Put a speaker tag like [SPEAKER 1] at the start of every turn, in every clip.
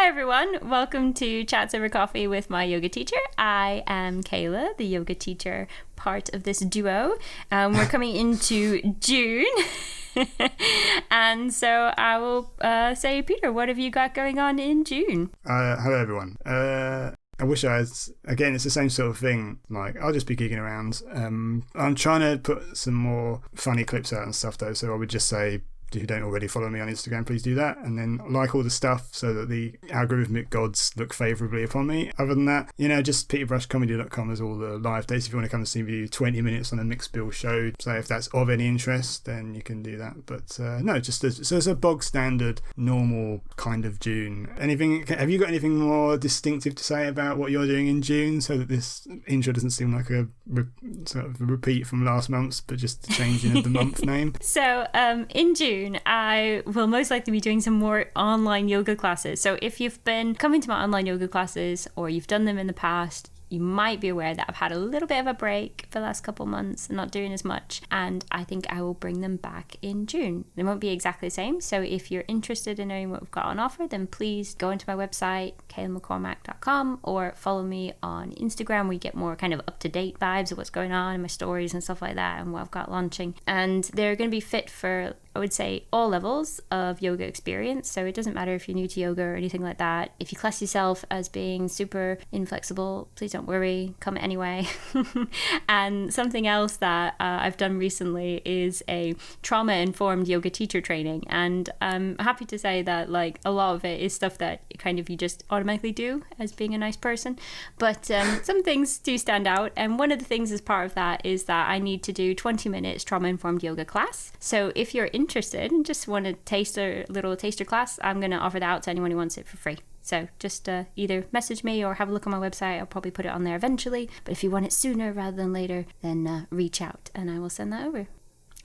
[SPEAKER 1] everyone, welcome to Chats Over Coffee with my yoga teacher. I am Kayla, the yoga teacher part of this duo. We're coming into June. And so I will say, Peter, what have you got going on in June?
[SPEAKER 2] Hello, everyone. I wish I had, again, it's the same sort of thing. Like, I'll just be gigging around. I'm trying to put some more funny clips out and stuff, though. So I would just say, if you don't already follow me on Instagram, please do that. And then like all the stuff so that the algorithmic gods look favourably upon me. Other than that, just peterbrushcomedy.com is all the live dates. If you want to come and see me do 20 minutes on a mixed bill show, so if that's of any interest, then you can do that. But no, just so it's a bog standard, normal kind of June. Have you got anything more distinctive to say about what you're doing in June so that this intro doesn't seem like a sort of a repeat from last month's, but just the changing of the month name?
[SPEAKER 1] So in June, I will most likely be doing some more online yoga classes. So if you've been coming to my online yoga classes or you've done them in the past, you might be aware that I've had a little bit of a break for the last couple months and not doing as much. And I think I will bring them back in June. They won't be exactly the same. So if you're interested in knowing what we've got on offer, then please go into my website, KaylaMcCormack.com, or follow me on Instagram, where you get more kind of up-to-date vibes of what's going on in my stories and stuff like that and what I've got launching. And they're going to be fit for, I would say, all levels of yoga experience. So it doesn't matter if you're new to yoga or anything like that. If you class yourself as being super inflexible, please don't worry, come anyway. And something else that I've done recently is a trauma-informed yoga teacher training. And I'm happy to say that like a lot of it is stuff that kind of you just automatically do as being a nice person. But some things do stand out. And one of the things as part of that is that I need to do 20 minutes trauma-informed yoga class. So if you're interested and just want to taste a little taster class, I'm going to offer that out to anyone who wants it for free. So just either message me or have a look on my website. I'll probably put it on there eventually. But if you want it sooner rather than later, then reach out and I will send that over.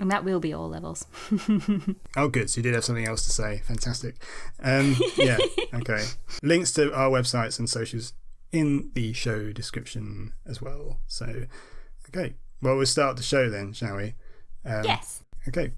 [SPEAKER 1] And that will be all levels.
[SPEAKER 2] Oh, good. So you did have something else to say. Fantastic. Yeah, okay. Links to our websites and socials in the show description as well. So, okay. Well, we'll start the show then, shall we?
[SPEAKER 1] Yes.
[SPEAKER 2] Okay.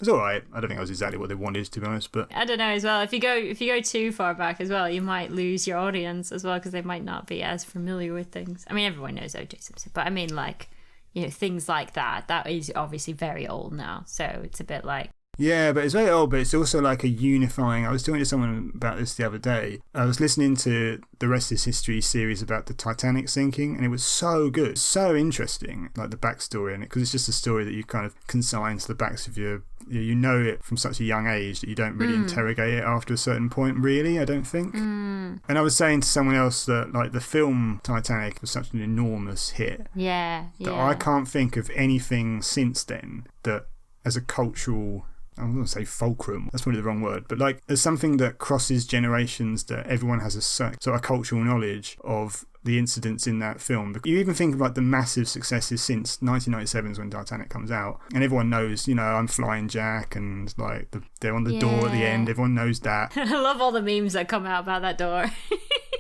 [SPEAKER 2] It's all right. I don't think that was exactly what they wanted, to be honest, but
[SPEAKER 1] I don't know as well. If you go too far back as well, you might lose your audience as well because they might not be as familiar with things. I mean, everyone knows O.J. Simpson, but I mean, like, things like that. That is obviously very old now, so it's a bit like.
[SPEAKER 2] Yeah, but it's very old, but it's also like a unifying. I was talking to someone about this the other day. I was listening to the Rest Is History series about the Titanic sinking, and it was so good, so interesting, like the backstory in it, because it's just a story that you kind of consign to the backs of your. You know it from such a young age that you don't really interrogate it after a certain point, really, I don't think. And I was saying to someone else that, like, the film Titanic was such an enormous hit.
[SPEAKER 1] Yeah.
[SPEAKER 2] That I can't think of anything since then that, as a cultural. I'm going to say fulcrum, that's probably the wrong word, but like there's something that crosses generations that everyone has a sort of cultural knowledge of the incidents in that film. You even think of like the massive successes since 1997 when Titanic comes out, and everyone knows, I'm Flying Jack, and like they're on the door at the end, everyone knows that.
[SPEAKER 1] I love all the memes that come out about that door.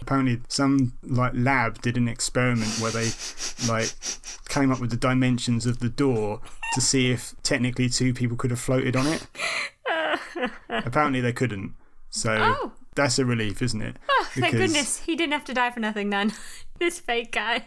[SPEAKER 2] Apparently some like lab did an experiment where they like came up with the dimensions of the door to see if technically two people could have floated on it. Apparently they couldn't. So that's a relief, isn't it?
[SPEAKER 1] Oh, thank goodness. He didn't have to die for nothing then. This fake guy.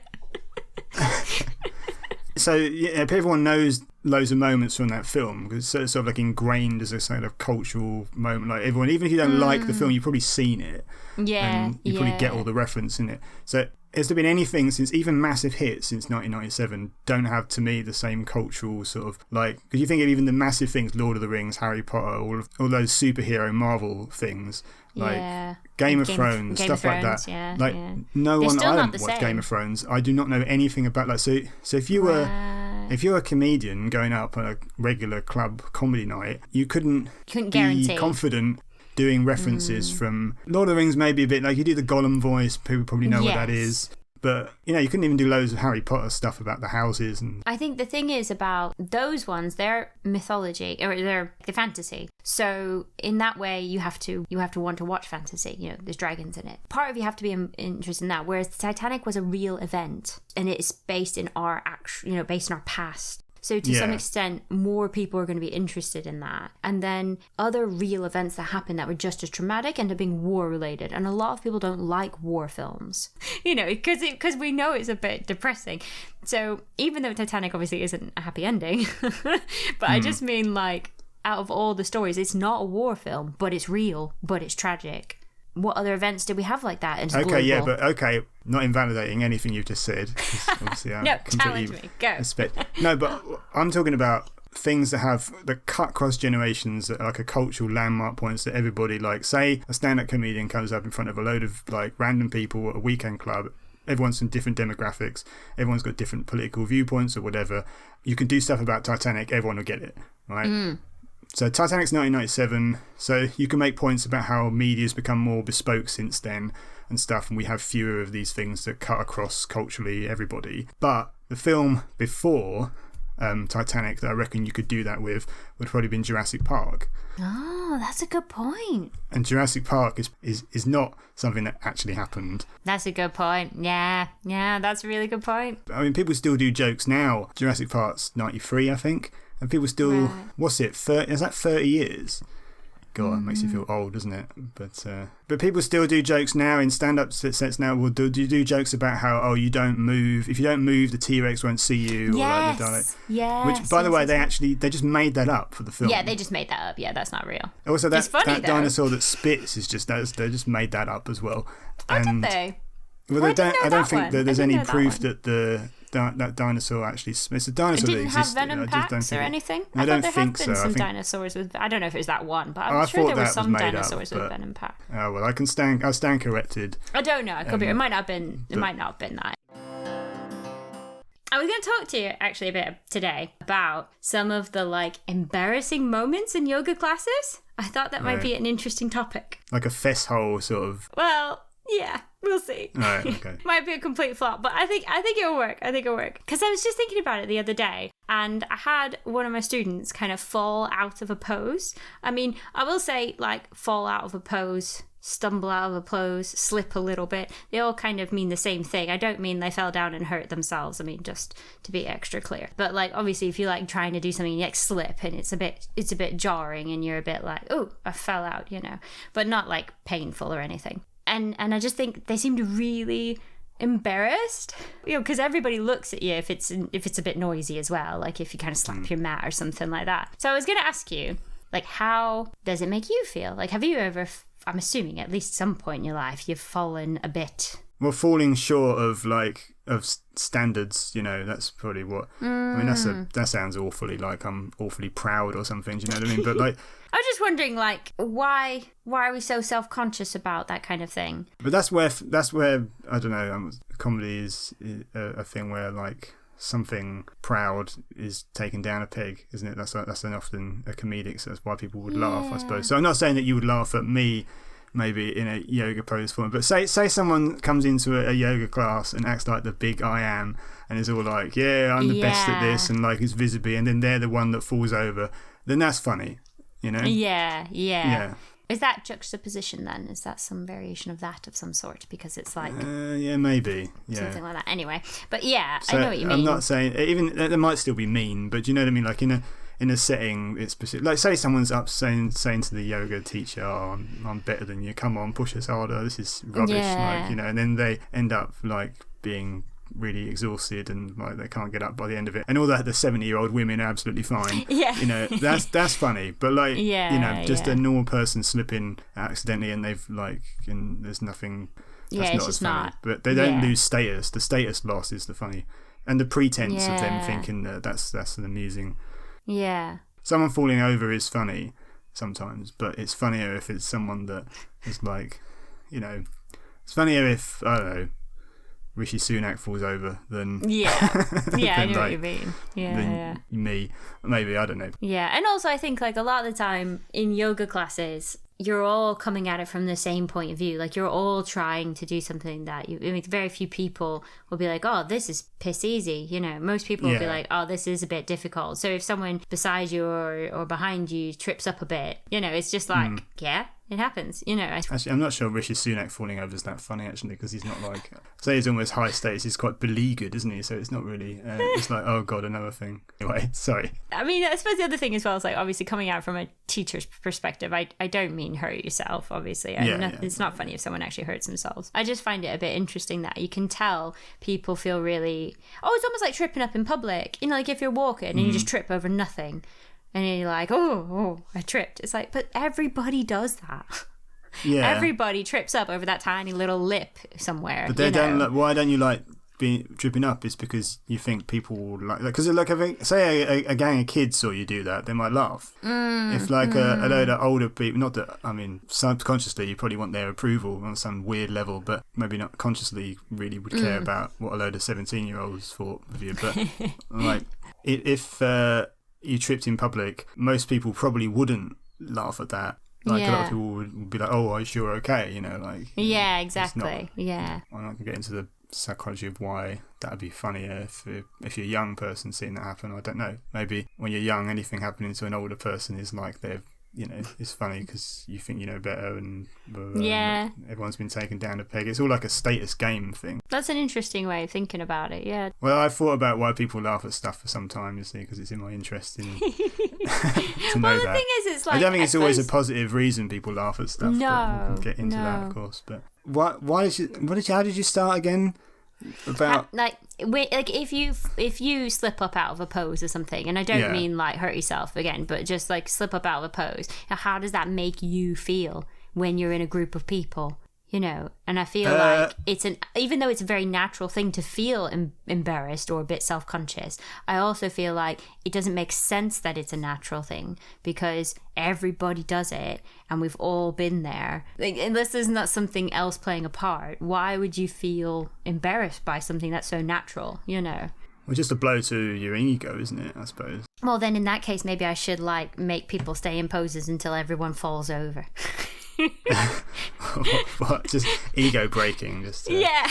[SPEAKER 2] So yeah, everyone knows loads of moments from that film because it's sort of like ingrained as a sort of cultural moment. Like everyone, even if you don't like the film, you've probably seen it.
[SPEAKER 1] Yeah.
[SPEAKER 2] And you probably get all the reference in it. So has there been anything since, even massive hits since 1997 don't have, to me, the same cultural sort of, like, because you think of even the massive things, Lord of the Rings, Harry Potter, all those superhero Marvel things, like Game of Thrones, stuff like that.
[SPEAKER 1] Yeah,
[SPEAKER 2] like no one, I don't watch Game of Thrones. I do not know anything about that. So if you were if you're a comedian going up on a regular club comedy night, you couldn't be confident doing references from Lord of the Rings. Maybe a bit like you do the Gollum voice, people probably know what that is. But, you couldn't even do loads of Harry Potter stuff about the houses. And
[SPEAKER 1] I think the thing is about those ones, they're mythology, or they're the fantasy. So in that way, you have to want to watch fantasy. There's dragons in it. Part of you have to be interested in that. Whereas the Titanic was a real event, and it's based in our based in our past. So to some extent, more people are going to be interested in that. And then other real events that happen that were just as traumatic end up being war related. And a lot of people don't like war films, because we know it's a bit depressing. So even though Titanic obviously isn't a happy ending, but I just mean like, out of all the stories, it's not a war film, but it's real, but it's tragic. What other events did we have like that? And
[SPEAKER 2] not invalidating anything you've just said. Obviously,
[SPEAKER 1] no, challenge me. Go.
[SPEAKER 2] No, but I'm talking about things that cut across generations, that are like a cultural landmark points that everybody, like, say a stand-up comedian comes up in front of a load of like random people at a weekend club. Everyone's from different demographics. Everyone's got different political viewpoints or whatever. You can do stuff about Titanic. Everyone will get it, right? So Titanic's 1997, so you can make points about how media's become more bespoke since then and stuff, and we have fewer of these things that cut across culturally everybody. But the film before Titanic that I reckon you could do that with would probably been Jurassic Park.
[SPEAKER 1] Oh, that's a good point.
[SPEAKER 2] And Jurassic Park is not something that actually happened.
[SPEAKER 1] That's a good point. Yeah, that's a really good point.
[SPEAKER 2] I mean, people still do jokes now. Jurassic Park's 93, I think. And people still, what's it, 30, is that 30 years? God, it makes you feel old, doesn't it? But people still do jokes now in stand-up sets now. Will do jokes about how, you don't move. If you don't move, the T-Rex won't see you.
[SPEAKER 1] Yes,
[SPEAKER 2] which, by the way, they just made that up for the film.
[SPEAKER 1] Yeah, they just made that up. Yeah, that's not real.
[SPEAKER 2] Also, that dinosaur that spits is just, they just made that up as well.
[SPEAKER 1] Did they?
[SPEAKER 2] Well, I don't think that there's any proof that that dinosaur actually... It's a dinosaur that existed.
[SPEAKER 1] It didn't have venom packs or anything?
[SPEAKER 2] I don't think
[SPEAKER 1] so. I thought there had been some dinosaurs with... I don't know if it was that one, but I'm sure there were some dinosaurs with venom packs.
[SPEAKER 2] Oh, well, I'll stand corrected.
[SPEAKER 1] I don't know. It could be. It might not have been that. I was going to talk to you actually a bit today about some of the like embarrassing moments in yoga classes. I thought that might be an interesting topic.
[SPEAKER 2] Like a fess hole sort of...
[SPEAKER 1] Well... Yeah, we'll see.
[SPEAKER 2] Right, okay.
[SPEAKER 1] Might be a complete flop, but I think it'll work. Because I was just thinking about it the other day, and I had one of my students kind of fall out of a pose. I mean, I will say, like, fall out of a pose, stumble out of a pose, slip a little bit. They all kind of mean the same thing. I don't mean they fell down and hurt themselves. I mean, just to be extra clear. But, like, obviously, if you're, like, trying to do something, you, like, slip, and it's a bit jarring, and you're a bit like, oh, I fell out, But not, like, painful or anything. And I just think they seemed really embarrassed, because everybody looks at you if it's a bit noisy as well, like if you kind of slap your mat or something like that. So I was going to ask you, like, how does it make you feel? Like, have you ever, I'm assuming at least some point in your life, you've fallen a bit...
[SPEAKER 2] Well, falling short of standards, that's probably what... I mean, that sounds awfully like I'm awfully proud or something, do you know what I mean? But like...
[SPEAKER 1] I was just wondering, like, why are we so self-conscious about that kind of thing?
[SPEAKER 2] But that's where I don't know, comedy is a thing where, like, something proud is taken down a peg, isn't it? That's often a comedic, so that's why people would laugh, I suppose. So I'm not saying that you would laugh at me maybe in a yoga pose form, but say someone comes into a yoga class and acts like the big I am and is all like, yeah, I'm the best at this, and like is visibly, and then they're the one that falls over, then that's funny.
[SPEAKER 1] Yeah. Is that juxtaposition then? Is that some variation of that of some sort? Because it's like...
[SPEAKER 2] yeah, maybe. Yeah.
[SPEAKER 1] Something like that. Anyway. But yeah,
[SPEAKER 2] so
[SPEAKER 1] I know what you mean.
[SPEAKER 2] I'm not saying... Even... There might still be mean, but do you know what I mean? Like in a setting, it's specific. Like say someone's up saying to the yoga teacher, oh, I'm better than you. Come on, push us harder. This is rubbish.
[SPEAKER 1] Yeah.
[SPEAKER 2] Like, and then they end up like being... really exhausted and like they can't get up by the end of it, and all that the 70-year-old women are absolutely fine. That's funny, but like just a normal person slipping accidentally and they've like, and there's nothing, that's not as funny. But they don't lose status. The status loss is the funny, and the pretense of them thinking that that's amusing. Someone falling over is funny sometimes, but it's funnier if it's someone that is like, it's funnier if, I don't know, Rishi Sunak falls over than
[SPEAKER 1] I know what you mean.
[SPEAKER 2] Than me, maybe, I don't know.
[SPEAKER 1] And also I think like a lot of the time in yoga classes you're all coming at it from the same point of view. Like you're all trying to do something that very few people will be like, oh, this is piss easy. Most people will be like, oh, this is a bit difficult. So if someone beside you or behind you trips up a bit, it's just like, it happens, you know.
[SPEAKER 2] Actually, I'm not sure Rishi Sunak falling over is that funny, actually, because he's not like... Say he's almost high stakes, he's quite beleaguered, isn't he? So it's not really... it's like, oh God, another thing. Anyway, sorry.
[SPEAKER 1] I mean, I suppose the other thing as well is, like, obviously coming out from a teacher's perspective, I don't mean hurt yourself, obviously. It's not funny if someone actually hurts themselves. I just find it a bit interesting that you can tell people feel really... Oh, it's almost like tripping up in public. You know, like if you're walking and you just trip over nothing. And you're like, oh, I tripped. It's like, but everybody does that. Yeah. Everybody trips up over that tiny little lip somewhere.
[SPEAKER 2] But why don't you like tripping up? It's because you think people will like... Because like, say a gang of kids saw you do that, they might laugh. If like a load of older people... Not that, I mean, subconsciously you probably want their approval on some weird level, but maybe not consciously really would care about what a load of 17-year-olds thought of you. But like, if... you tripped in public, most people probably wouldn't laugh at that. Like a lot of people would be like, "Oh, are you sure okay?" You know, like
[SPEAKER 1] yeah, exactly. I'm
[SPEAKER 2] not gonna get into the psychology of why that'd be funnier if you're a young person seeing that happen. I don't know. Maybe when you're young, anything happening to an older person is like they're... You know, it's funny because you think you know better, and everyone's been taken down a peg. It's all like a status game thing.
[SPEAKER 1] That's an interesting way of thinking about it, yeah.
[SPEAKER 2] Well, I've thought about why people laugh at stuff for some time, you see, because it's in my interest in to know
[SPEAKER 1] well, the
[SPEAKER 2] that.
[SPEAKER 1] thing is, it's like...
[SPEAKER 2] I don't think it's always a positive reason people laugh at stuff.
[SPEAKER 1] No,
[SPEAKER 2] but we can get into that, of course. But how did you start again? About
[SPEAKER 1] if you slip up out of a pose or something, and I don't mean like hurt yourself again, but just like slip up out of a pose, how does that make you feel when you're in a group of people? You know, and I feel like even though it's a very natural thing to feel embarrassed or a bit self-conscious, I also feel like it doesn't make sense that it's a natural thing, because everybody does it and we've all been there. Like, unless there's not something else playing a part, why would you feel embarrassed by something that's so natural, you know?
[SPEAKER 2] Well, just a blow to your ego, isn't it, I suppose?
[SPEAKER 1] Well, then in that case, maybe I should like make people stay in poses until everyone falls over.
[SPEAKER 2] What? Just ego breaking? Just
[SPEAKER 1] yeah.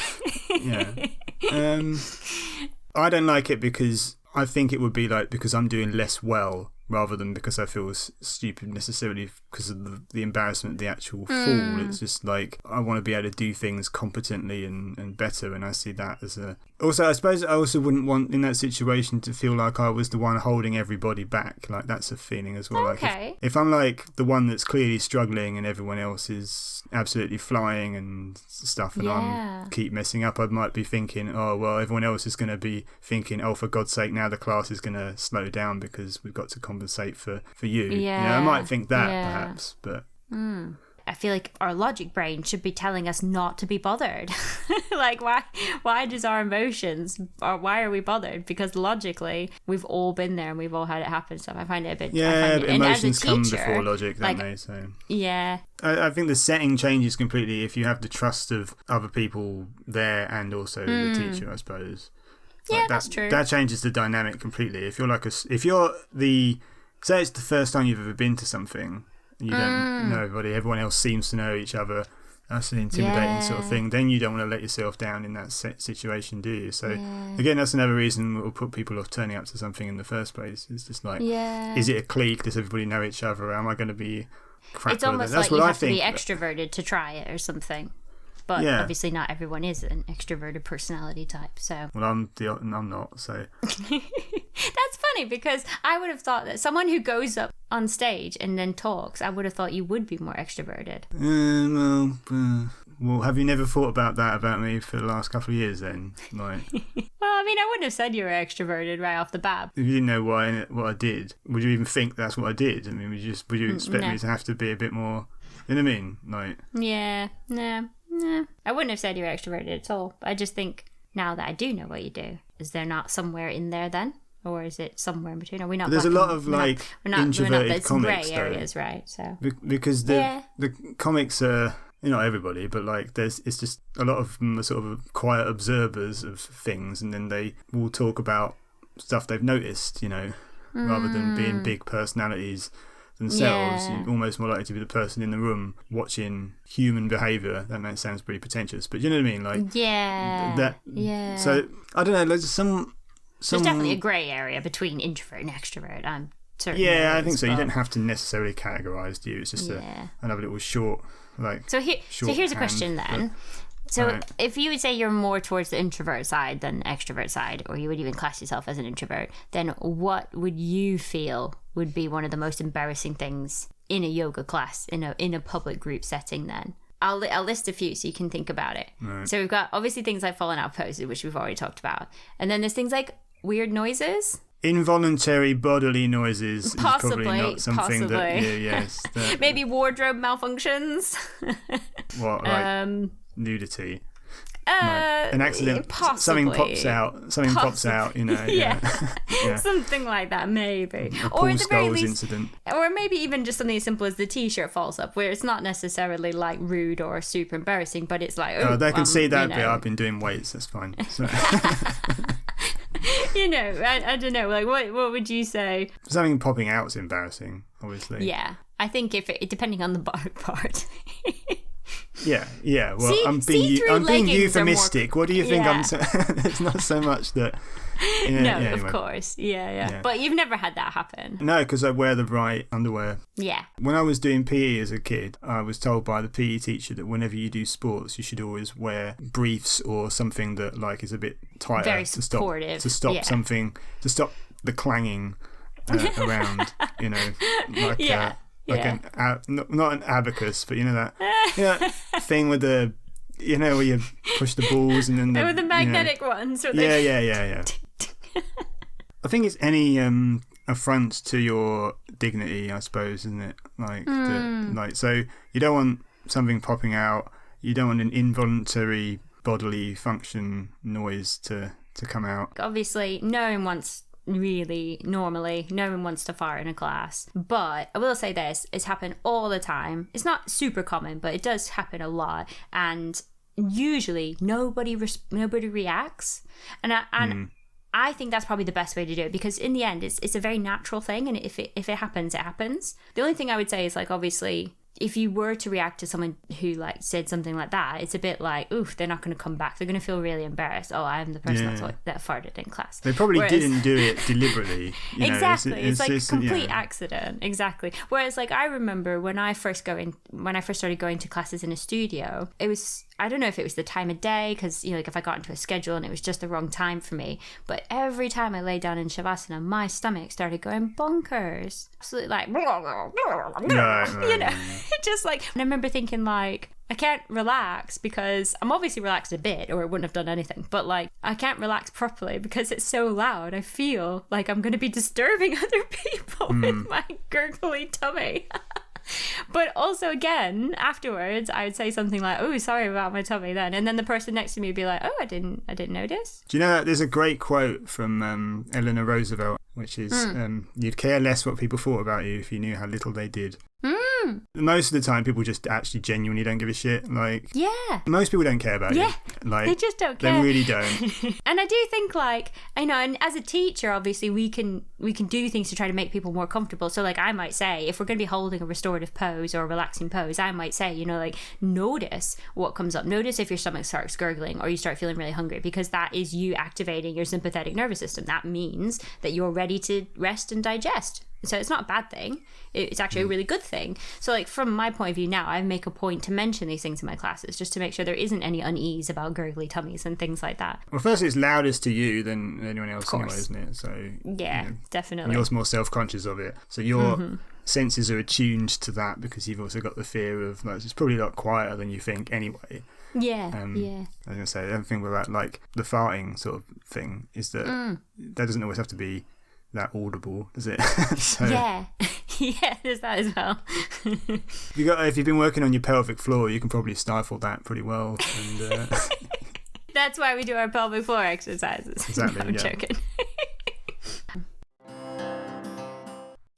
[SPEAKER 2] I don't like it because I think it would be like because I'm doing less well, rather than because I feel stupid necessarily because of the embarrassment of the actual fall. It's just like I want to be able to do things competently and better, and I see that as a... Also, I suppose I also wouldn't want in that situation to feel like I was the one holding everybody back. Like, that's a feeling as well.
[SPEAKER 1] Okay.
[SPEAKER 2] Like if I'm like the one that's clearly struggling and everyone else is absolutely flying and stuff, and I'm keep messing up, I might be thinking, oh, well, everyone else is going to be thinking, oh, for God's sake, now the class is going to slow down because we've got to compensate for you. You know, I might think that perhaps, but...
[SPEAKER 1] I feel like our logic brain should be telling us not to be bothered. Like, why does our emotions, or why are we bothered? Because logically, we've all been there and we've all had it happen. So I find it a bit...
[SPEAKER 2] Yeah, but emotions come before logic, don't they? So
[SPEAKER 1] yeah.
[SPEAKER 2] I think the setting changes completely if you have the trust of other people there and also the teacher, I suppose.
[SPEAKER 1] Yeah, that's true.
[SPEAKER 2] That changes the dynamic completely. If you're say it's the first time you've ever been to something, you don't know everybody, everyone else seems to know each other, that's an intimidating sort of thing, then you don't want to let yourself down in that situation, do you? So again, that's another reason that will put people off turning up to something in the first place. It's just like, is it a clique? Does everybody know each other? Am I going to be crap?
[SPEAKER 1] It's almost like you have to be extroverted to try it or something. But obviously not everyone is an extroverted personality type, so...
[SPEAKER 2] Well, I'm not, so...
[SPEAKER 1] That's funny, because I would have thought that someone who goes up on stage and then talks, I would have thought you would be more extroverted.
[SPEAKER 2] Well, have you never thought about that about me for the last couple of years then? Like...
[SPEAKER 1] Well, I mean, I wouldn't have said you were extroverted right off the bat.
[SPEAKER 2] If you didn't know what I did, would you even think that's what I did? I mean, would you expect me to have to be a bit more... You know what I mean? Like... Yeah,
[SPEAKER 1] no. I wouldn't have said you were extroverted at all. I just think now that I do know what you do, is there not somewhere in there then? Or is it somewhere in between? Are we not?
[SPEAKER 2] There's a lot of introverted comics,
[SPEAKER 1] gray areas, right? So
[SPEAKER 2] because the comics are, not everybody, but like it's just a lot of them are sort of quiet observers of things, and then they will talk about stuff they've noticed, rather than being big personalities themselves. You're almost more likely to be the person in the room watching human behaviour. That sounds pretty pretentious, but you know what I mean? So I don't know. There's definitely
[SPEAKER 1] a grey area between introvert and extrovert. I'm certain
[SPEAKER 2] Yeah, I
[SPEAKER 1] ways,
[SPEAKER 2] think so. You
[SPEAKER 1] but-
[SPEAKER 2] don't have to necessarily categorize, do you? It's just another little short,
[SPEAKER 1] So here's a question then. So
[SPEAKER 2] Right.
[SPEAKER 1] if you would say you're more towards the introvert side than extrovert side, or you would even class yourself as an introvert, then what would you feel would be one of the most embarrassing things in a yoga class, in a public group setting then? I'll list a few so you can think about it.
[SPEAKER 2] Right.
[SPEAKER 1] So we've got obviously things like falling out poses, which we've already talked about. And then there's things like weird noises.
[SPEAKER 2] Involuntary bodily noises is probably not something that...
[SPEAKER 1] Possibly.
[SPEAKER 2] Yes. That,
[SPEAKER 1] Maybe wardrobe malfunctions.
[SPEAKER 2] what, like nudity? An accident,
[SPEAKER 1] possibly.
[SPEAKER 2] something pops out, you know.
[SPEAKER 1] Yeah.
[SPEAKER 2] Yeah.
[SPEAKER 1] Something like that, maybe.
[SPEAKER 2] A
[SPEAKER 1] Or
[SPEAKER 2] Paul
[SPEAKER 1] at the very
[SPEAKER 2] Scholes
[SPEAKER 1] least,
[SPEAKER 2] incident.
[SPEAKER 1] or maybe even just something as simple as the t-shirt falls up, where it's not necessarily like rude or super embarrassing, but it's like,
[SPEAKER 2] They can see that
[SPEAKER 1] you
[SPEAKER 2] bit.
[SPEAKER 1] know.
[SPEAKER 2] I've been doing weights. That's fine. So,
[SPEAKER 1] You know, I don't know. Like, what would you say?
[SPEAKER 2] something popping out is embarrassing, obviously.
[SPEAKER 1] Yeah, I think if it, depending on the bottom part.
[SPEAKER 2] Yeah. Well, I'm
[SPEAKER 1] see-through
[SPEAKER 2] being
[SPEAKER 1] leggings are more-
[SPEAKER 2] euphemistic. What do you think?
[SPEAKER 1] Yeah.
[SPEAKER 2] It's not so much that. Yeah,
[SPEAKER 1] No,
[SPEAKER 2] yeah,
[SPEAKER 1] of
[SPEAKER 2] anyway.
[SPEAKER 1] course. Yeah. But you've never had that happen.
[SPEAKER 2] No, because I wear the right underwear.
[SPEAKER 1] Yeah.
[SPEAKER 2] When I was doing PE as a kid, I was told by the PE teacher that whenever you do sports, you should always wear briefs or something that like is a bit tighter
[SPEAKER 1] Very
[SPEAKER 2] to
[SPEAKER 1] supportive,
[SPEAKER 2] stop
[SPEAKER 1] yeah.
[SPEAKER 2] something, to stop the clanging around. You know, like
[SPEAKER 1] Yeah.
[SPEAKER 2] not an abacus, but you know that thing with the, you know, where you push the balls and then
[SPEAKER 1] They were the magnetic ones.
[SPEAKER 2] Yeah. I think it's any affront to your dignity, I suppose, isn't it? Like, like, so you don't want something popping out. You don't want an involuntary bodily function noise to come out.
[SPEAKER 1] Obviously, no one wants to fart in a class. But I will say this, it's happened all the time. It's not super common, but it does happen a lot. And usually nobody reacts. And I think that's probably the best way to do it, because in the end it's a very natural thing, and if it happens, it happens. The only thing I would say is, like, obviously if you were to react to someone who like said something like that, it's a bit like, oof, they're not going to come back. They're going to feel really embarrassed. Oh, I'm the person that farted in class.
[SPEAKER 2] They probably didn't do it deliberately. You know,
[SPEAKER 1] exactly. It's like
[SPEAKER 2] just,
[SPEAKER 1] complete accident. Exactly. Whereas, like, I remember when I first started going to classes in a studio, it was, I don't know if it was the time of day, because, you know, like if I got into a schedule and it was just the wrong time for me, but every time I lay down in Shavasana, my stomach started going bonkers. Absolutely, like, you know, just like, and I remember thinking, like, I can't relax because I'm obviously relaxed a bit or I wouldn't have done anything, but like, I can't relax properly because it's so loud. I feel like I'm going to be disturbing other people with my gurgly tummy. But also, again, afterwards, I would say something like, "Oh, sorry about my tummy," then, and then the person next to me would be like, "Oh, I didn't notice."
[SPEAKER 2] Do you know that there's a great quote from Eleanor Roosevelt, which is, "You'd care less what people thought about you if you knew how little they did." Most of the time, people just actually genuinely don't give a shit. Like,
[SPEAKER 1] yeah,
[SPEAKER 2] most people don't care about you. Like,
[SPEAKER 1] they just don't care.
[SPEAKER 2] They really don't.
[SPEAKER 1] And I do think, like, I know, and as a teacher, obviously, we can do things to try to make people more comfortable. So, like, I might say, if we're going to be holding a restorative pose or a relaxing pose, I might say, you know, like, notice what comes up. Notice if your stomach starts gurgling or you start feeling really hungry, because that is you activating your sympathetic nervous system. That means that you're ready to rest and digest. So it's not a bad thing. It's actually a really good thing. So, like, from my point of view now, I make a point to mention these things in my classes just to make sure there isn't any unease about gurgly tummies and things like that.
[SPEAKER 2] Well, first, it's loudest to you than anyone else anyway, isn't it? So
[SPEAKER 1] yeah, you know, definitely.
[SPEAKER 2] You're more self-conscious of it. So your senses are attuned to that because you've also got the fear of, like, it's probably a lot quieter than you think anyway.
[SPEAKER 1] Yeah.
[SPEAKER 2] I was going to say, the other thing about, like, the farting sort of thing is that that doesn't always have to be that audible, does it? So,
[SPEAKER 1] yeah, there's that as well.
[SPEAKER 2] If you've been working on your pelvic floor, you can probably stifle that pretty well. And
[SPEAKER 1] that's why we do our pelvic floor exercises.
[SPEAKER 2] Exactly.
[SPEAKER 1] No, I'm joking.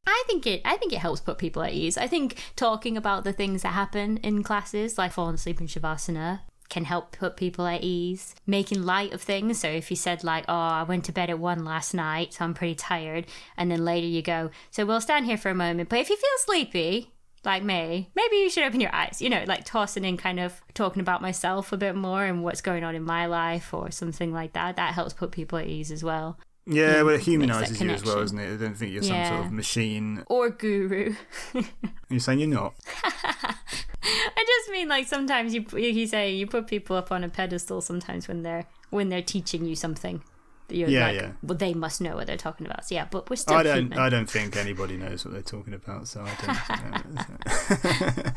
[SPEAKER 1] I think it helps put people at ease. I think talking about the things that happen in classes, like falling asleep in Shavasana, can help put people at ease. Making light of things. So if you said, like, oh, I went to bed at 1 last night, so I'm pretty tired, and then later you go, so we'll stand here for a moment, but if you feel sleepy, like me, maybe you should open your eyes. You know, like tossing in, kind of talking about myself a bit more and what's going on in my life or something like that. That helps put people at ease as well.
[SPEAKER 2] Yeah, well, it
[SPEAKER 1] makes that
[SPEAKER 2] humanises you as well,
[SPEAKER 1] connection.
[SPEAKER 2] isn't it? I don't think you're some sort of machine.
[SPEAKER 1] Or guru.
[SPEAKER 2] You're saying you're not?
[SPEAKER 1] I just mean, like, sometimes you put people up on a pedestal sometimes when they're teaching you something. You're well, they must know what they're talking about. So yeah, but we're still human.
[SPEAKER 2] I don't think anybody knows what they're talking about, so I don't.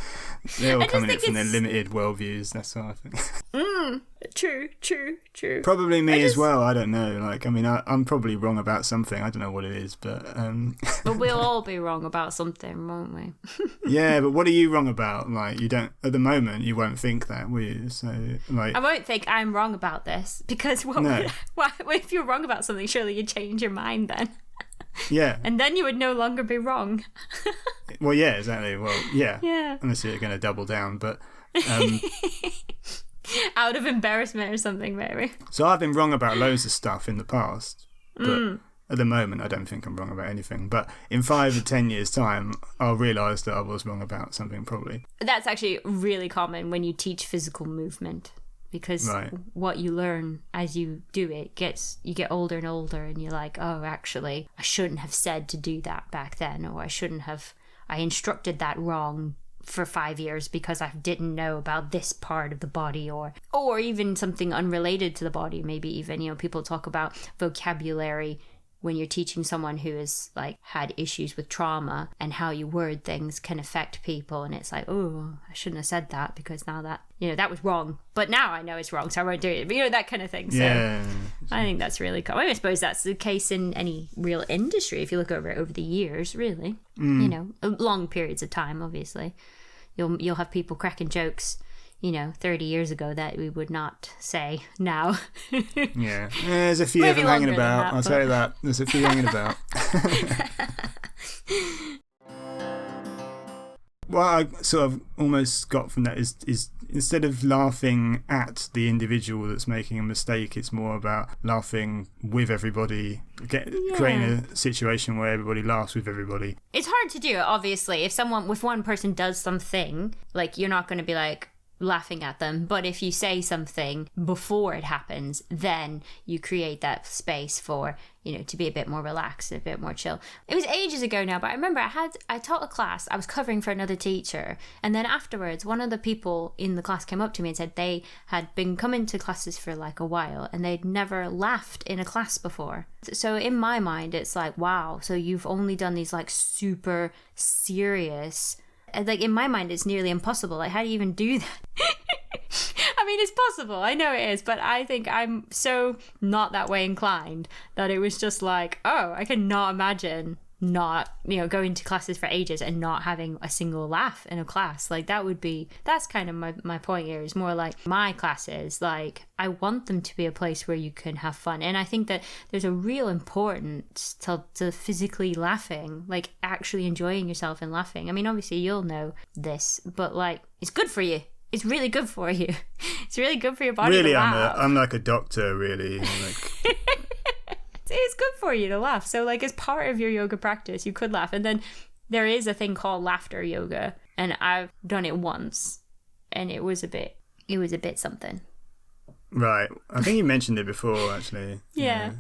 [SPEAKER 2] They're all coming in from their limited worldviews. That's what I think.
[SPEAKER 1] True.
[SPEAKER 2] Probably me as well. I don't know. Like, I mean, I'm probably wrong about something. I don't know what it is, but.
[SPEAKER 1] But we'll all be wrong about something, won't we?
[SPEAKER 2] Yeah, but what are you wrong about? Like, you don't at the moment. You won't think that, will you? So, like,
[SPEAKER 1] I won't think I'm wrong about this because if you're wrong about something, surely you'd change your mind then.
[SPEAKER 2] Yeah.
[SPEAKER 1] And then you would no longer be wrong.
[SPEAKER 2] Well, yeah, exactly. Well, yeah.
[SPEAKER 1] Yeah.
[SPEAKER 2] Unless you're going to double down, but.
[SPEAKER 1] Out of embarrassment or something, maybe.
[SPEAKER 2] So I've been wrong about loads of stuff in the past, but at the moment I don't think I'm wrong about anything. But in 5 or 10 years' time, I'll realise that I was wrong about something probably.
[SPEAKER 1] That's actually really common when you teach physical movement. Because what you learn as you do it you get older and older, and you're like, oh, actually, I shouldn't have said to do that back then, or I instructed that wrong for 5 years because I didn't know about this part of the body, or even something unrelated to the body. Maybe even, people talk about vocabulary when you're teaching someone who has like had issues with trauma, and how you word things can affect people. And it's like, oh, I shouldn't have said that because now that, that was wrong. But now I know it's wrong, so I won't do it. But, that kind of thing. So
[SPEAKER 2] yeah.
[SPEAKER 1] I think that's really cool. I suppose that's the case in any real industry. If you look over the years, really, long periods of time, obviously, you'll have people cracking jokes 30 years ago that we would not say now.
[SPEAKER 2] Yeah. There's a few of them hanging about. I'll tell you that. There's a few hanging about. What I sort of almost got from that is instead of laughing at the individual that's making a mistake, it's more about laughing with everybody, creating a situation where everybody laughs with everybody.
[SPEAKER 1] It's hard to do, obviously. If one person does something, like, you're not going to be like laughing at them, but if you say something before it happens, then you create that space for to be a bit more relaxed, a bit more chill. It was ages ago now, but I remember I taught a class. I was covering for another teacher, and then afterwards one of the people in the class came up to me and said they had been coming to classes for like a while and they'd never laughed in a class before. So in my mind it's like, wow, so you've only done these like super serious, like, in my mind it's nearly impossible. Like, how do you even do that? I mean, it's possible, I know it is, but I think I'm so not that way inclined that it was just like, oh, I cannot imagine not going to classes for ages and not having a single laugh in a class. Like, that's kind of my point here, is more like my classes, like, I want them to be a place where you can have fun. And I think that there's a real importance to physically laughing, like actually enjoying yourself and laughing. I mean, obviously you'll know this, but like, it's good for you. It's really good for you. It's really good for your body.
[SPEAKER 2] Really,
[SPEAKER 1] to laugh.
[SPEAKER 2] I'm like a doctor, really. Like...
[SPEAKER 1] It's good for you to laugh. So, like, as part of your yoga practice, you could laugh. And then there is a thing called laughter yoga, and I've done it once, and it was a bit something.
[SPEAKER 2] Right. I think you mentioned it before, actually.
[SPEAKER 1] Yeah.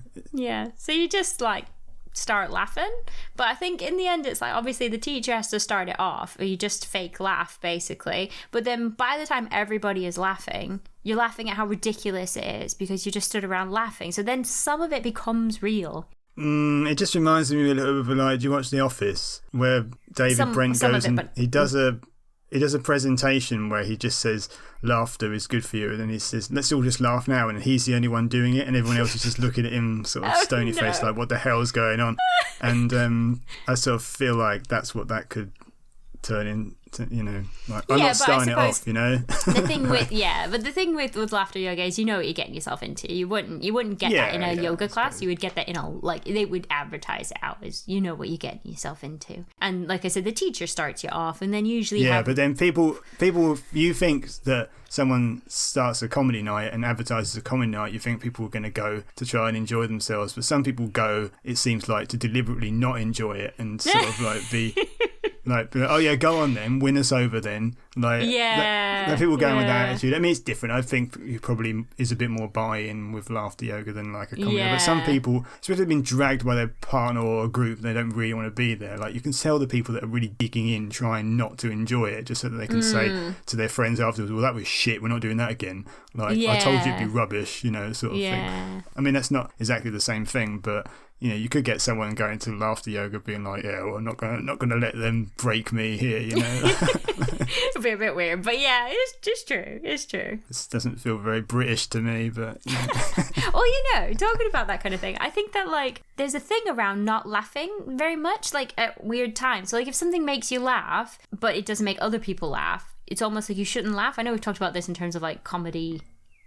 [SPEAKER 1] So you just like start laughing, but I think in the end it's like, obviously the teacher has to start it off, or you just fake laugh basically, but then by the time everybody is laughing, you're laughing at how ridiculous it is because you just stood around laughing, so then some of it becomes real.
[SPEAKER 2] It just reminds me a little bit of, like, do you watch The Office, where David Brent goes and he does a presentation where he just says laughter is good for you, and then he says, let's all just laugh now, and he's the only one doing it and everyone else is just looking at him sort of stony faced, like, what the hell is going on? And I sort of feel like that's what that could turn into, like, I'm not starting it off,
[SPEAKER 1] the thing with but the thing with laughter yoga is, what you're getting yourself into. You wouldn't get that in a yoga class. You would get that in a, like, they would advertise it out as, what you're getting yourself into. And like I said, the teacher starts you off, and then usually
[SPEAKER 2] but then people, you think that someone starts a comedy night and advertises a comedy night, you think people are going to go to try and enjoy themselves, but some people go, it seems like, to deliberately not enjoy it and sort of like be like, oh yeah, go on then, win us over then, Like, people going with that attitude. I mean, it's different. I think it probably is a bit more buy-in with laughter yoga than like a comedy. But some people, especially if they've been dragged by their partner or a group, they don't really want to be there. Like, you can tell the people that are really digging in, trying not to enjoy it, just so that they can say to their friends afterwards, well, that was shit, we're not doing that again. Like, I told you it'd be rubbish, you know, sort of thing. I mean, that's not exactly the same thing, but you know, you could get someone going to laughter yoga being like, yeah, well, I'm not gonna let them break me here, you know.
[SPEAKER 1] It'd be a bit weird, but yeah, it's just true. It's true.
[SPEAKER 2] This doesn't feel very British to me, but you know.
[SPEAKER 1] Well, you know, talking about that kind of thing, I think that like there's a thing around not laughing very much, like at weird times. So like if something makes you laugh, but it doesn't make other people laugh, it's almost like you shouldn't laugh. I know we've talked about this in terms of like comedy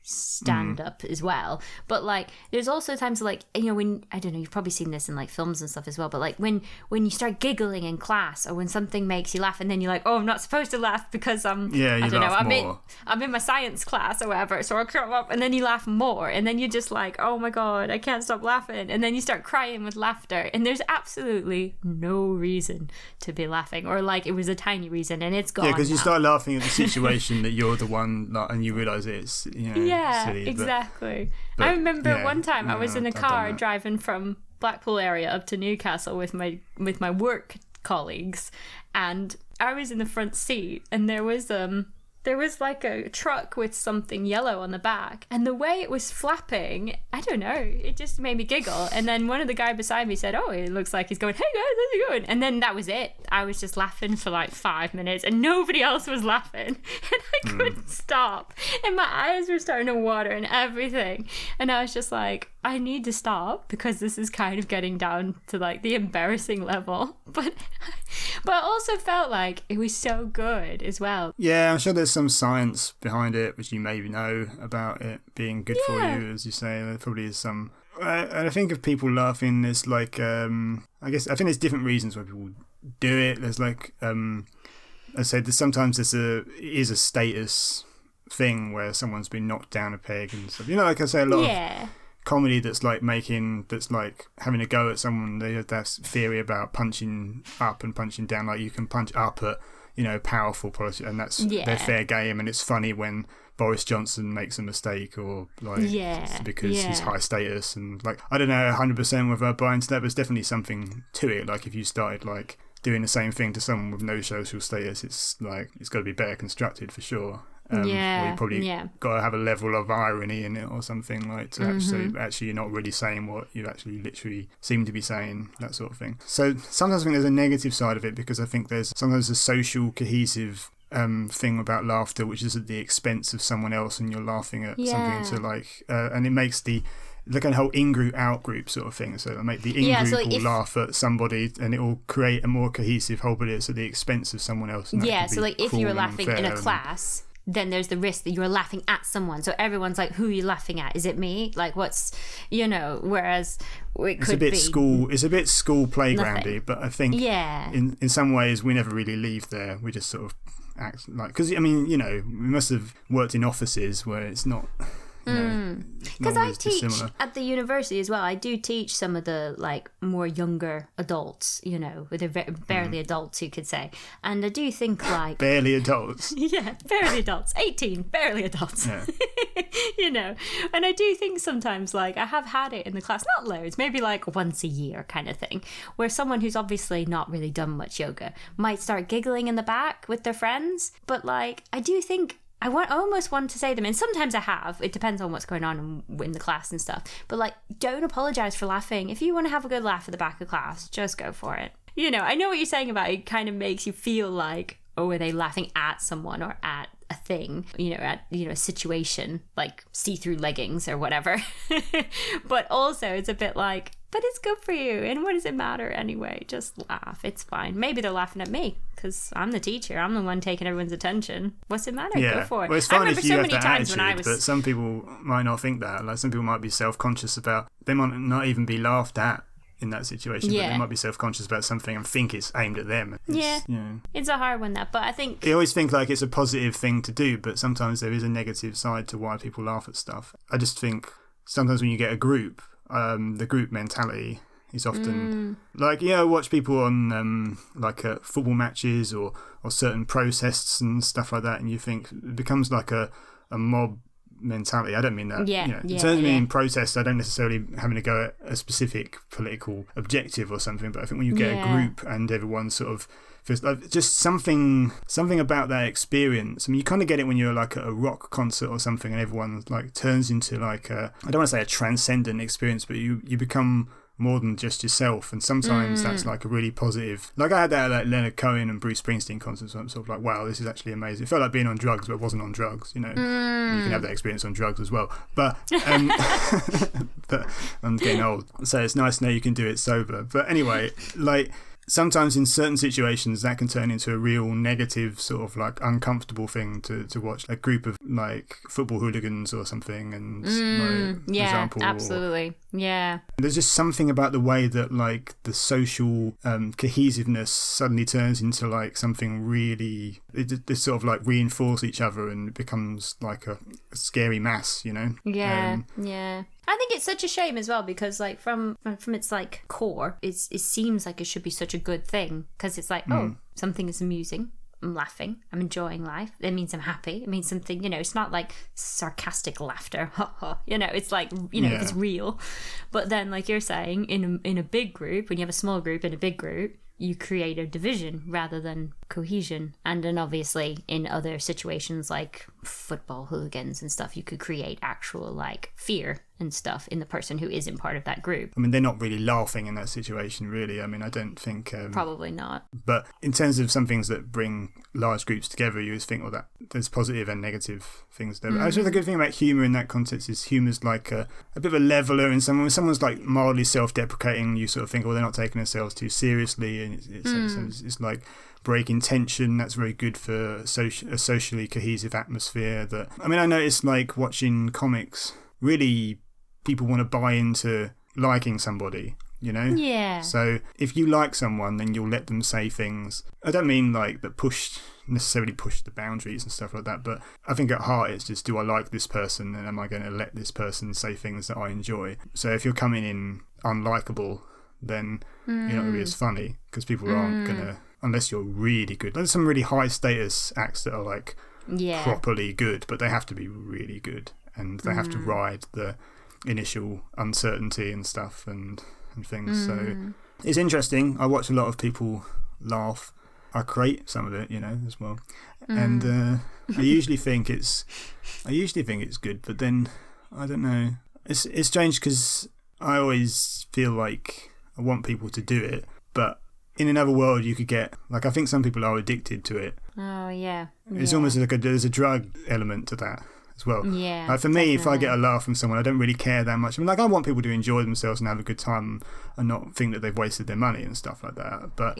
[SPEAKER 1] stand up as well, but like there's also times like, you know, when I don't know, you've probably seen this in like films and stuff as well, but like when you start giggling in class or when something makes you laugh and then you're like, oh, I'm not supposed to laugh because I don't know, I'm in my science class or whatever, so I'll come up, and then you laugh more and then you're just like, oh my god, I can't stop laughing, and then you start crying with laughter and there's absolutely no reason to be laughing, or like it was a tiny reason and it's gone.
[SPEAKER 2] Yeah, because you start laughing at the situation that you're the one, like, and you realise it's, you know, silly,
[SPEAKER 1] exactly. But I remember one time I was in a car driving from Blackpool area up to Newcastle with my work colleagues, and I was in the front seat, and there was like a truck with something yellow on the back, and the way it was flapping, I don't know, it just made me giggle. And then one of the guy beside me said, oh, it looks like he's going, hey guys, how's it going? And then that was it. I was just laughing for like 5 minutes and nobody else was laughing, and I couldn't stop, and my eyes were starting to water and everything, and I was just like, I need to stop because this is kind of getting down to like the embarrassing level, but I also felt like it was so good as well.
[SPEAKER 2] Yeah, I'm sure there's some science behind it, which you maybe know about it being good for you, as you say. There probably is some. I think of people laughing, there's like, I think there's different reasons why people do it. There's like, I said, sometimes it is a status thing where someone's been knocked down a peg and stuff. You know, like I say, a lot of comedy that's like having a go at someone. They have that theory about punching up and punching down. Like you can punch up at, you know, powerful politics, and that's their fair game, and it's funny when Boris Johnson makes a mistake, or like because he's high status, and like I don't know 100% whether I buy into that, but there's definitely something to it. Like if you started like doing the same thing to someone with no social status, it's like it's got to be better constructed for sure. Or you probably got to have a level of irony in it or something, like to so actually you're not really saying what you actually literally seem to be saying, that sort of thing. So sometimes I think there's a negative side of it, because I think there's sometimes a social cohesive thing about laughter which is at the expense of someone else, and you're laughing at something to like and it makes the kind of whole in-group out-group sort of thing. So it'll make the in-group so like laugh at somebody, and it will create a more cohesive whole, but it's at the expense of someone else.
[SPEAKER 1] So like if you're laughing in a class, then there's the risk that you're laughing at someone. So everyone's like, who are you laughing at? Is it me? Like, what's, you know, whereas it's a bit school
[SPEAKER 2] playgroundy, but I think in some ways we never really leave there. We just sort of act like, because I mean, you know, we must have worked in offices where it's not.
[SPEAKER 1] Because I teach at the university as well. I do teach some of the like more younger adults, you know, with barely adults, you could say. And I do think like
[SPEAKER 2] barely adults.
[SPEAKER 1] Yeah, barely adults. 18, barely adults. Yeah. You know, and I do think sometimes like I have had it in the class, not loads, maybe like once a year kind of thing, where someone who's obviously not really done much yoga might start giggling in the back with their friends. But like I do think I almost want to say them, and sometimes I have. It depends on what's going on in the class and stuff. But like, don't apologise for laughing. If you want to have a good laugh at the back of class, just go for it. You know, I know what you're saying about it. Kind of makes you feel like, oh, are they laughing at someone or at a thing? You know, at a situation like see-through leggings or whatever. But also, it's a bit like, but it's good for you, and what does it matter anyway? Just laugh. It's fine. Maybe they're laughing at me because I'm the teacher. I'm the one taking everyone's attention. What's it matter? Go for it.
[SPEAKER 2] Well, it's fine if you have that attitude, but some people might not think that. Like some people might be self-conscious about. They might not even be laughed at in that situation, but they might be self-conscious about something and think it's aimed at them.
[SPEAKER 1] It's a hard one, that. But I think
[SPEAKER 2] they always think like it's a positive thing to do, but sometimes there is a negative side to why people laugh at stuff. I just think sometimes when you get a group, the group mentality is often like, watch people on football matches or certain protests and stuff like that, and you think it becomes like a mob mentality. I don't mean that. In terms of meaning protests, I don't necessarily having to go at a specific political objective or something, but I think when you get a group and everyone sort of feels like just something about that experience. I mean, you kind of get it when you're like at a rock concert or something and everyone like turns into like I don't want to say a transcendent experience, but you become more than just yourself, and sometimes that's like a really positive. Like I had that at like Leonard Cohen and Bruce Springsteen concerts, so I'm sort of like, wow, this is actually amazing. It felt like being on drugs, but it wasn't on drugs, You can have that experience on drugs as well, but but I'm getting old, so it's nice to know you can do it sober. But anyway, like sometimes in certain situations that can turn into a real negative sort of like uncomfortable thing to watch a group of like football hooligans or something, and for example,
[SPEAKER 1] absolutely.
[SPEAKER 2] There's just something about the way that like the social cohesiveness suddenly turns into like something really, they sort of like reinforce each other and it becomes like a scary mass,
[SPEAKER 1] I think it's such a shame as well, because like from its like core, it seems like it should be such a good thing, because it's like, oh, something is amusing, I'm laughing, I'm enjoying life, it means I'm happy, it means something, it's not like sarcastic laughter, it's like, it's real. But then like you're saying, in a big group, when you have a small group and a big group, you create a division rather than cohesion. And then obviously in other situations like football hooligans and stuff, you could create actual like fear and stuff in the person who isn't part of that group.
[SPEAKER 2] I mean, they're not really laughing in that situation, really. I mean, I don't think...
[SPEAKER 1] probably not.
[SPEAKER 2] But in terms of some things that bring large groups together, you always think, well, that there's positive and negative things there. I suppose the good thing about humour in that context is humour's like a bit of a leveller. And when someone's like mildly self-deprecating, you sort of think, well, they're not taking themselves too seriously. And it's like breaking tension. That's very good for a socially cohesive atmosphere. I noticed like watching comics, really people want to buy into liking somebody,
[SPEAKER 1] Yeah.
[SPEAKER 2] So if you like someone, then you'll let them say things. I don't mean like that necessarily push the boundaries and stuff like that, but I think at heart it's just, do I like this person, and am I going to let this person say things that I enjoy? So if you're coming in unlikable, then you're not going to be as funny, because people aren't going to, unless you're really good. There's some really high status acts that are like properly good, but they have to be really good, and they have to ride the initial uncertainty and stuff and things. So it's interesting. I watch a lot of people laugh. I create some of it, as well. And I usually think it's good, but then I don't know. It's strange, because I always feel like I want people to do it, but in another world you could get, like, I think some people are addicted to it.
[SPEAKER 1] Oh yeah.
[SPEAKER 2] It's almost like there's a drug element to that as well.
[SPEAKER 1] Yeah.
[SPEAKER 2] Like for me, if I get a laugh from someone, I don't really care that much. I mean, like, I want people to enjoy themselves and have a good time and not think that they've wasted their money and stuff like that. But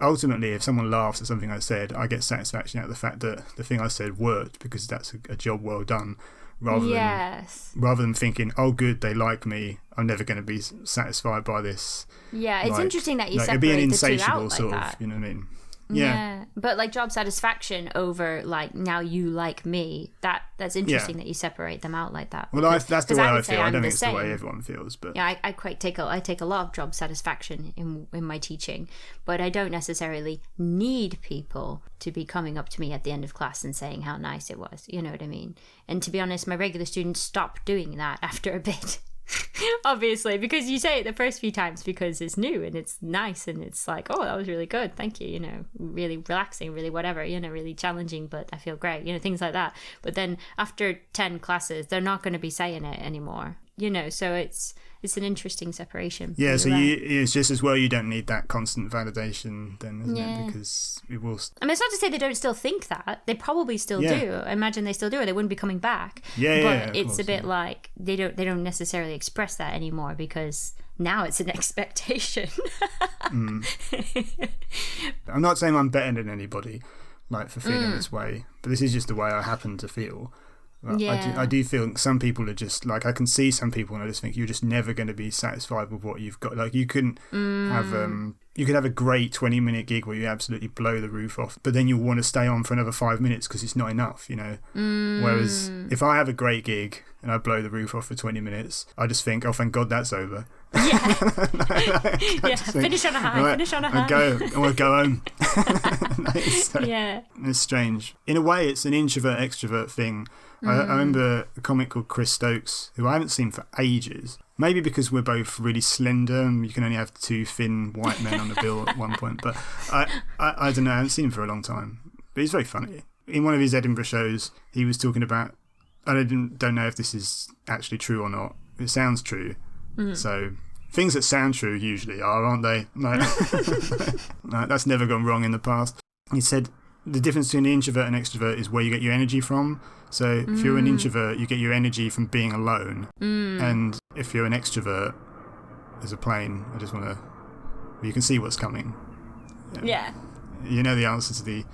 [SPEAKER 2] ultimately, if someone laughs at something I said, I get satisfaction out of the fact that the thing I said worked, because that's a job well done. Rather than thinking, oh good, they like me, I'm never going to be satisfied by this.
[SPEAKER 1] Yeah, it's interesting that you separate
[SPEAKER 2] it'd be an
[SPEAKER 1] the two
[SPEAKER 2] insatiable
[SPEAKER 1] out like
[SPEAKER 2] sort
[SPEAKER 1] that.
[SPEAKER 2] of, you know what I mean?
[SPEAKER 1] Yeah. But like job satisfaction over like, now you like me, that's interesting that you separate them out like that.
[SPEAKER 2] Well, that's the way I feel. I don't think it's
[SPEAKER 1] the
[SPEAKER 2] way everyone feels, but
[SPEAKER 1] yeah, I take a lot of job satisfaction in my teaching, but I don't necessarily need people to be coming up to me at the end of class and saying how nice it was, you know what I mean? And to be honest, my regular students stopped doing that after a bit. Obviously, because you say it the first few times because it's new and it's nice and it's like, oh, that was really good, thank you, really relaxing, really whatever, really challenging, but I feel great, things like that. But then after 10 classes, they're not going to be saying it anymore, so it's an interesting separation.
[SPEAKER 2] Yeah, so it's just as well you don't need that constant validation then, isn't it? Because it will...
[SPEAKER 1] I mean, it's not to say they don't still think that. They probably still do. I imagine they still do, or they wouldn't be coming back. But it's a bit like they don't necessarily express that anymore, because now it's an expectation.
[SPEAKER 2] I'm not saying I'm better than anybody, like, for feeling this way, but this is just the way I happen to feel. I do feel some people are just like, I can see some people and I just think you're just never going to be satisfied with what you've got. Like, you couldn't have you could have a great 20-minute gig where you absolutely blow the roof off, but then you'll want to stay on for another 5 minutes because it's not enough, Whereas if I have a great gig and I blow the roof off for 20 minutes, I just think, oh, thank God that's over.
[SPEAKER 1] Yeah, finish on a high.
[SPEAKER 2] Right,
[SPEAKER 1] Finish on a high.
[SPEAKER 2] I want to go home.
[SPEAKER 1] Yeah.
[SPEAKER 2] It's strange. In a way, it's an introvert-extrovert thing. I remember a comic called Chris Stokes, who I haven't seen for ages. Maybe because we're both really slender and you can only have 2 thin white men on the bill at one point. But I don't know, I haven't seen him for a long time. But he's very funny. In one of his Edinburgh shows, he was talking about, I don't know if this is actually true or not. It sounds true. So things that sound true usually are, aren't they? Like, that's never gone wrong in the past. He said the difference between an introvert and extrovert is where you get your energy from. So if you're an introvert, you get your energy from being alone. And if you're an extrovert, there's a plane. I just want to... You can see what's coming.
[SPEAKER 1] Yeah.
[SPEAKER 2] You know the answer to the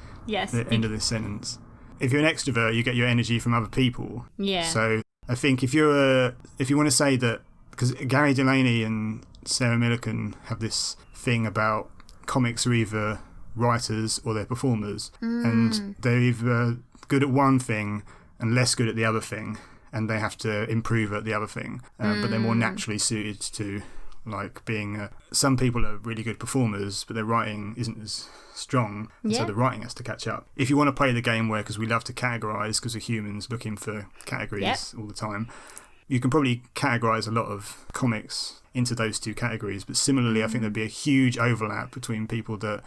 [SPEAKER 2] end of this sentence. If you're an extrovert, you get your energy from other people.
[SPEAKER 1] Yeah.
[SPEAKER 2] So I think if you want to say that... Because Gary Delaney and Sarah Millican have this thing about comics are either writers or they're performers. And they're either good at one thing and less good at the other thing, and they have to improve at the other thing, but they're more naturally suited to like being some people are really good performers but their writing isn't as strong, and so the writing has to catch up. If you want to play the game where, because we love to categorize because we're humans looking for categories all the time, you can probably categorize a lot of comics into those 2 categories, but similarly I think there'd be a huge overlap between people that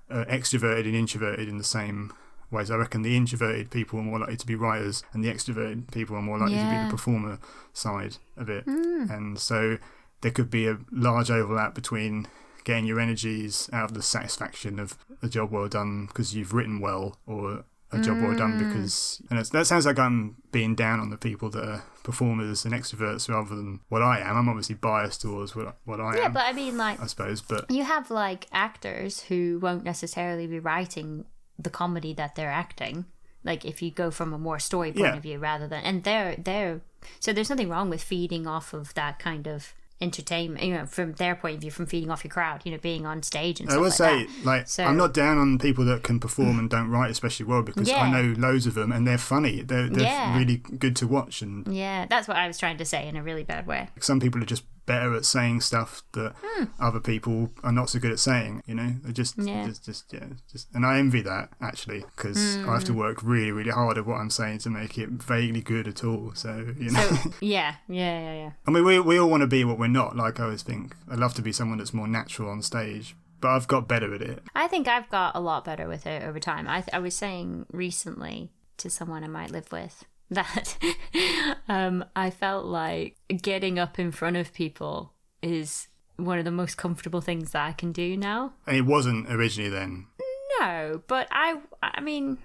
[SPEAKER 2] are extroverted and introverted in the same ways. I reckon the introverted people are more likely to be writers and the extroverted people are more likely to be the performer side of it. And so there could be a large overlap between getting your energies out of the satisfaction of a job well done because you've written well, or a job well done because... And that sounds like I'm being down on the people that are performers and extroverts rather than what I am. I'm obviously biased towards what I am.
[SPEAKER 1] Yeah, but I mean, like...
[SPEAKER 2] I suppose, but...
[SPEAKER 1] You have, like, actors who won't necessarily be writing the comedy that they're acting, like if you go from a more story point of view rather than, and they're so there's nothing wrong with feeding off of that kind of entertainment, you know, from their point of view, from feeding off your crowd, you know, being on stage and stuff like that. I would say, like,
[SPEAKER 2] so, I'm not down on people that can perform and don't write especially well, because I know loads of them and they're funny. They're really good to watch. And
[SPEAKER 1] that's what I was trying to say in a really bad way.
[SPEAKER 2] Some people are just better at saying stuff that other people are not so good at saying, you know. They're just and I envy that, actually, because I have to work really, really hard at what I'm saying to make it vaguely good at all. So, you know.
[SPEAKER 1] So, yeah.
[SPEAKER 2] I mean, we all want to be what we're not. Like, I always think I'd love to be someone that's more natural on stage, but I've got better at it.
[SPEAKER 1] I think I've got a lot better with it over time. I was saying recently to someone I might live with that I felt like getting up in front of people is one of the most comfortable things that I can do now.
[SPEAKER 2] And it wasn't originally then?
[SPEAKER 1] No, but I mean,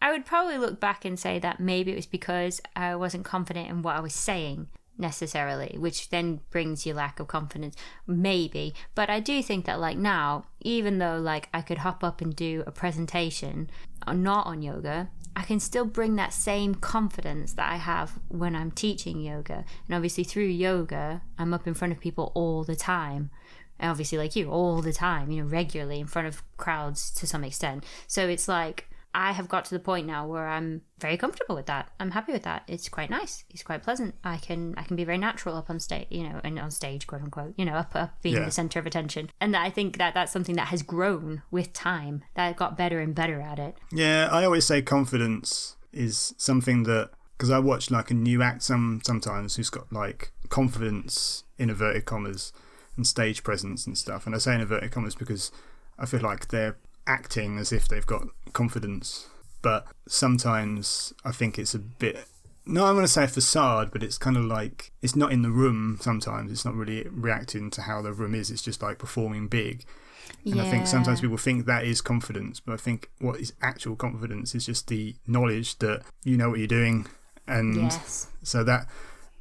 [SPEAKER 1] I would probably look back and say that maybe it was because I wasn't confident in what I was saying necessarily, which then brings you lack of confidence, maybe. But I do think that, like, now, even though, like, I could hop up and do a presentation not on yoga, I can still bring that same confidence that I have when I'm teaching yoga. And obviously through yoga, I'm up in front of people all the time. And obviously, like you, all the time, you know, regularly in front of crowds to some extent. So it's like, I have got to the point now where I'm very comfortable with that. I'm happy with that. It's quite nice. It's quite pleasant. I can be very natural up on stage, you know, and on stage, quote unquote, you know, up being the center of attention. And I think that that's something that has grown with time, that I got better and better at it.
[SPEAKER 2] Yeah, I always say confidence is something that, because I watch like a new act sometimes who's got like confidence in inverted commas and stage presence and stuff. And I say in inverted commas because I feel like they're acting as if they've got confidence, but sometimes I think it's a bit, no, I'm going to say a facade, but it's kind of like, it's not in the room sometimes. It's not really reacting to how the room is. It's just like performing big. And I think sometimes people think that is confidence, but I think what is actual confidence is just the knowledge that you know what you're doing. And so that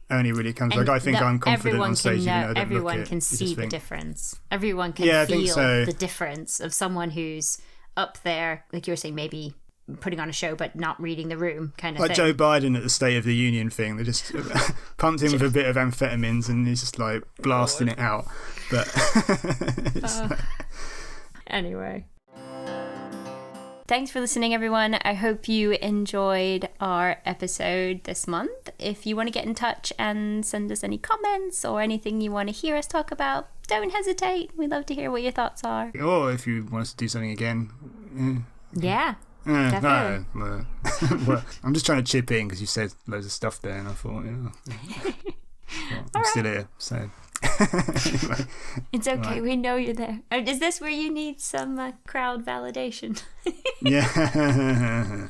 [SPEAKER 2] only really comes, and like, I think I'm confident on stage, even though I don't
[SPEAKER 1] everyone
[SPEAKER 2] look
[SPEAKER 1] can
[SPEAKER 2] it.
[SPEAKER 1] see the difference. Everyone can feel the difference of someone who's up there, like you were saying, maybe putting on a show but not reading the room kind of
[SPEAKER 2] like
[SPEAKER 1] thing.
[SPEAKER 2] Joe Biden at the State of the Union thing, they just pumped him with a bit of amphetamines and he's just like blasting it out. But
[SPEAKER 1] anyway. thanks for listening, everyone. I hope you enjoyed our episode this month. If you want to get in touch and send us any comments or anything you want to hear us talk about, don't hesitate. We'd love to hear what your thoughts are.
[SPEAKER 2] Or if you want us to do something again.
[SPEAKER 1] Yeah. Definitely.
[SPEAKER 2] No. Well, I'm just trying to chip in because you said loads of stuff there, and I thought, I'm still here. So anyway.
[SPEAKER 1] It's okay. Right. We know you're there. Is this where you need some crowd validation?
[SPEAKER 2] Yeah.